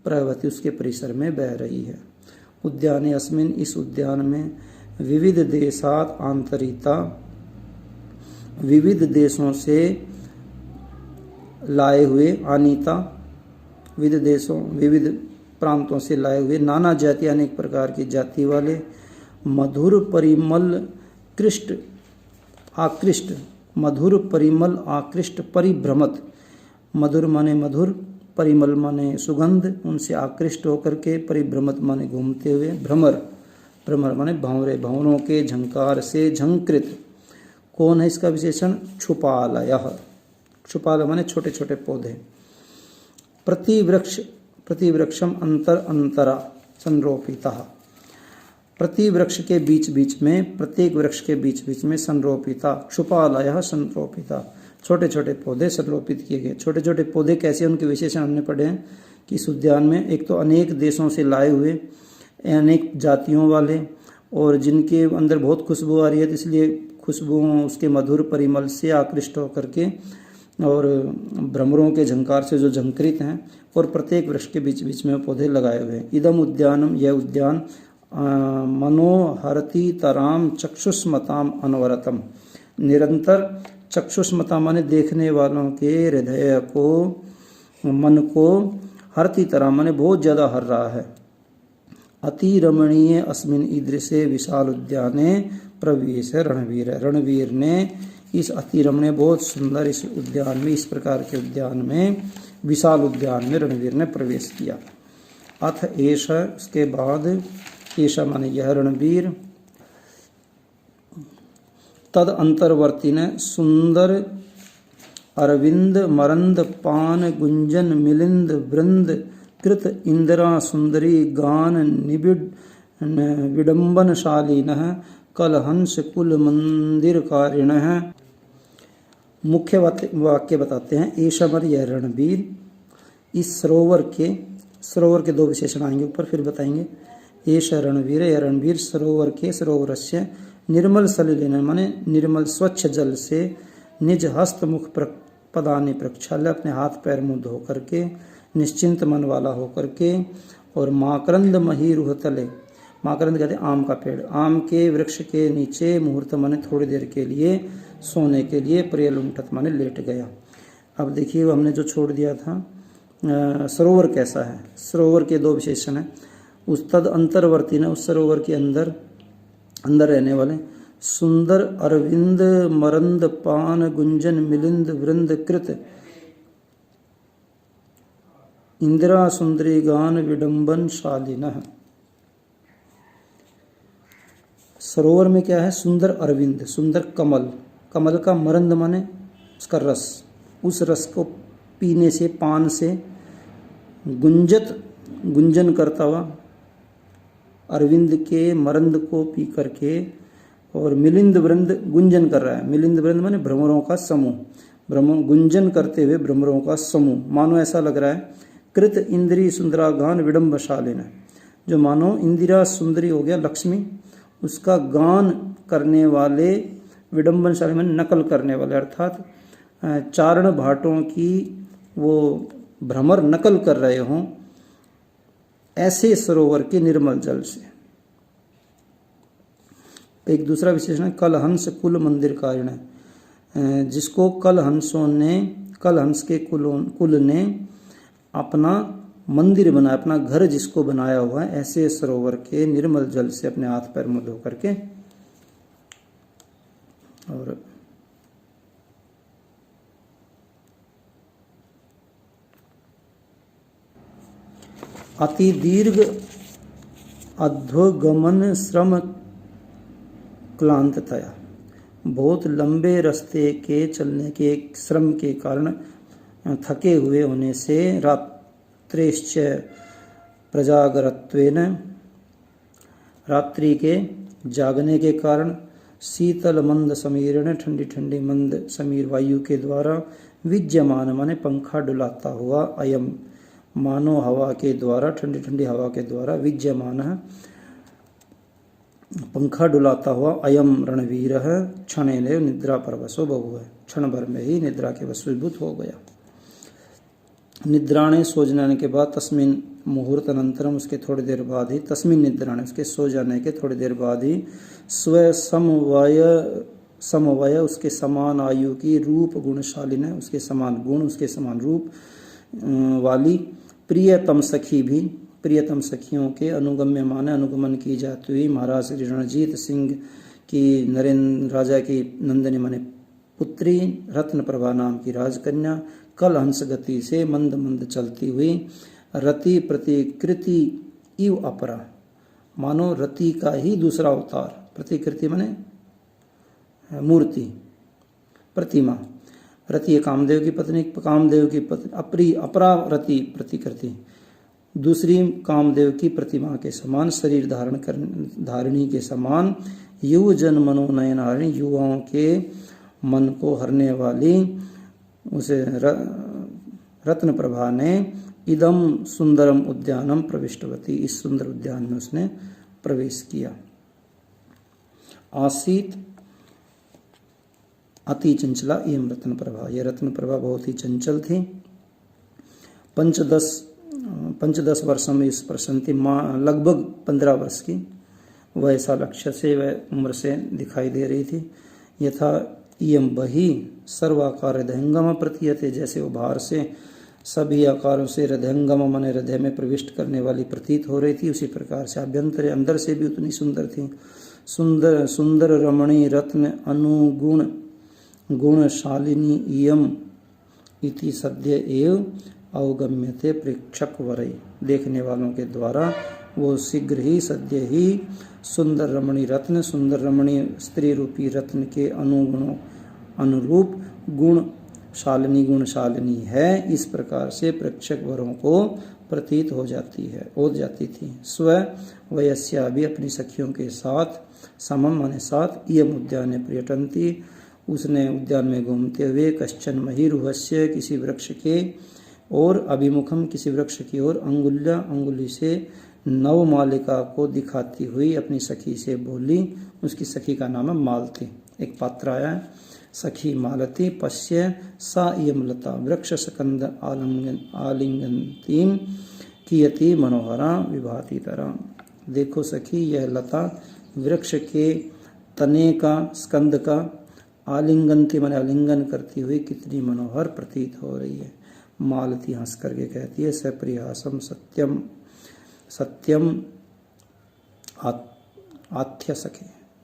प्रवहति उसके परिसर में बह रही है। उद्याने अस्मिन इस उद्यान में विविध देशात आंतरिता विविध देशों से लाए हुए अनीता विविध देशों विविध प्रांतों से लाए हुए नाना जाति अनेक प्रकार की जाति वाले मधुर परिमल कृष्ट आकृष्ट मधुर परिमल आकृष्ट परिभ्रमत मधुर माने मधुर परिमल माने सुगंध उनसे आकृष्ट होकर के परिभ्रमत माने घूमते हुए भ्रमर भ्रमर माने भंवरे भंवरों के झंकार से झंकृत कौन है इसका विशेषण छुपालयः छुपालय माने छोटे छोटे पौधे प्रतिवृक्षम अंतर अंतरा संरोपिता प्रति वृक्ष के बीच बीच में प्रत्येक वृक्ष के बीच बीच में संरोपिता छुपालयः संरोपिता छोटे छोटे पौधे संरोपित किए गए। छोटे छोटे पौधे कैसे उनके विशेषण हमने पढ़े हैं कि इस उद्यान में एक तो अनेक देशों से लाए हुए अनेक जातियों वाले और जिनके अंदर बहुत खुशबू आ रही है, तो इसलिए खुशबुओं उसके मधुर परिमल से आकृष्ट होकर के और भ्रमरों के झंकार से जो झंकृत हैं और प्रत्येक वृक्ष के बीच बीच में पौधे लगाए हुए हैं। इदम उद्यानम यह उद्यान मनोहरति तराम चक्षुष्मताम अनवरतम निरंतर चक्षुष्मता माने देखने वालों के हृदय को मन को हरती तरह माने बहुत ज़्यादा हर रहा है। अति रमणीय अस्मिन ईदृशे विशाल उद्याने प्रवेश है रणवीर है। रणवीर ने इस अति रमणीय बहुत सुंदर इस उद्यान में इस प्रकार के उद्यान में विशाल उद्यान में रणवीर ने प्रवेश किया। अथ एष उसके बाद एषा माने यह रणवीर तद अंतर्वर्ती ने सुंदर अरविंद मरंद पान गुंजन मिलिंद वृंद कृत इंदिरा सुंदरी गान निबिड विडंबनशालिनः कलहंस कुल मंदिर कारिणः। मुख्य वाक्य बताते हैं। एषा माने यह रणवीर इस सरोवर के दो विशेषण आएंगे ऊपर फिर बताएंगे। एषा रणवीर यह रणवीर सरोवर के सरोवरस्य निर्मल सलिलेन माने निर्मल स्वच्छ जल से निज हस्त मुख पदानि प्रक्षाल्य अपने हाथ पैर मुंह धो करके निश्चिंत मन वाला होकर के और माकरंद मही रुहतले माकरंद कहते आम का पेड़ आम के वृक्ष के नीचे मुहूर्त माने थोड़ी देर के लिए सोने के लिए प्रियलुंठत माने लेट गया। अब देखिए हमने जो छोड़ दिया था सरोवर कैसा है। सरोवर के दो विशेषण है। उस तद अंतर्वर्ती ने उस सरोवर के अंदर रहने वाले सुंदर अरविंद मरंद पान गुंजन मिलिंद वृंद कृत इंदिरा सुंदरी गान विडंबन शालिनः। सरोवर में क्या है? सुंदर अरविंद सुंदर कमल कमल का मरंद माने उसका रस उस रस को पीने से पान से गुंजन करता हुआ अरविंद के मरंद को पी करके और मिलिंद वृंद गुंजन कर रहा है। मिलिंद वृंद माने भ्रमरों का समूह भ्रमर गुंजन करते हुए भ्रमरों का समूह मानो ऐसा लग रहा है। कृत इंद्री सुंदरा गान विडंबशालिन जो मानो इंदिरा सुंदरी हो गया लक्ष्मी उसका गान करने वाले विडंबनशाली माने नकल करने वाले अर्थात चारण भाटों की वो भ्रमर नकल कर रहे हों ऐसे सरोवर के निर्मल जल से। एक दूसरा विशेषण कलहंस कुल मंदिर कारिण जिसको कलहंस के कुल ने अपना मंदिर बनाया अपना घर जिसको बनाया हुआ है ऐसे सरोवर के निर्मल जल से अपने हाथ पैर मुंह धो करके और अति दीर्घ अध्वगमन श्रम क्लांततया बहुत लंबे रास्ते के चलने के श्रम के कारण थके हुए होने से रात्रेश्च प्रजागरत्वेन रात्रि के जागने के कारण शीतल मंद समीरण ठंडी ठंडी मंद समीर वायु के द्वारा विद्यमान माने पंखा डुलाता हुआ अयम मानो हवा के द्वारा ठंडी ठंडी हवा के द्वारा विद्यमान पंखा डुलाता हुआ अयम रणवीर क्षणेन निद्रा परवशो बहु क्षण भर में ही निद्रा के वशीभूत हो गया। निद्राणे सो जाने के बाद तस्मिन मुहूर्त अनंतरम उसके थोड़ी देर बाद ही तस्मिन निद्राणे उसके सो जाने के थोड़ी देर बाद ही स्व समवय उसके समान आयु की रूप गुणशालिन है उसके समान गुण उसके समान रूप वाली प्रियतम सखी भी प्रियतम सखियों के अनुगम्य माने अनुगमन की जाती हुई महाराज श्री रणजीत सिंह की नरेंद्र राजा की नंदिनी माने पुत्री रत्न प्रभा नाम की राजकन्या कल हंस गति से मंद मंद चलती हुई रति प्रतिकृति इव अपरा मानो रति का ही दूसरा अवतार प्रतिकृति माने मूर्ति प्रतिमा रति कामदेव की पत्नी कामदेव की पत्नी अपरा रति प्रतिकृति दूसरी कामदेव की प्रतिमा के समान शरीर धारणी के समान युव जन मनोनयन हारिणी युवाओं के मन को हरने वाली उसे रत्न प्रभा ने इदम सुंदरम उद्यानम प्रविष्टवती इस सुंदर उद्यान में उसने प्रवेश किया। आसीत अति चंचला एवं रत्न प्रभा यह रत्न प्रभा बहुत ही चंचल थी। पंचदश वर्षों में इस प्रसन्नति लगभग 15 वर्ष की वैसा लक्ष्य से वह उम्र से दिखाई दे रही थी। यथा इयम बही सर्वाकार हृदयंगम प्रतीयते जैसे वो बाहर से सभी आकारों से हृदयंगम मन हृदय में प्रविष्ट करने वाली प्रतीत हो रही थी उसी प्रकार से अभ्यंतर अंदर से भी उतनी सुंदर थी। सुंदर सुंदर रमणी रत्न अनुगुण गुणशालिनी इयम इति सद्य एव अवगम्यते प्रेक्षक वरय देखने वालों के द्वारा वो शीघ्र ही सद्य ही सुंदर रमणी रत्न सुंदर रमणी स्त्री रूपी रत्न के अनुगुणों अनुरूप गुणशालिनी है इस प्रकार से प्रेक्षक वरों को प्रतीत हो जाती थी। स्व वयस्या भी अपनी सखियों के साथ समम माने साथ इयम उद्याने पर्यटन्ति उसने उद्यान में घूमते हुए कश्चन महिरुहस्य किसी वृक्ष के और अभिमुखम किसी वृक्ष की ओर अंगुली से नवमालिका को दिखाती हुई अपनी सखी से बोली। उसकी सखी का नाम है मालती। एक पात्र आया है सखी मालती पश्य सा इयम लता वृक्ष स्कंद आलिंगंतीम कियति मनोहरा विभाति तरह देखो सखी यह लता वृक्ष के तने का स्कंद का आलिंगनती माने आलिंगन करती हुई कितनी मनोहर प्रतीत हो रही है। मालती हंस करके कहती है सप्रियासम सत्यम सत्यम आथ्य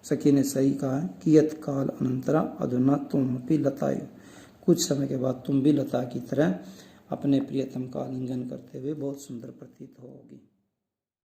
सखी ने सही कहा है कियत काल अनंतरा अधुना तुम भी लतायु कुछ समय के बाद तुम भी लता की तरह अपने प्रियतम का आलिंगन करते हुए बहुत सुंदर प्रतीत होगी।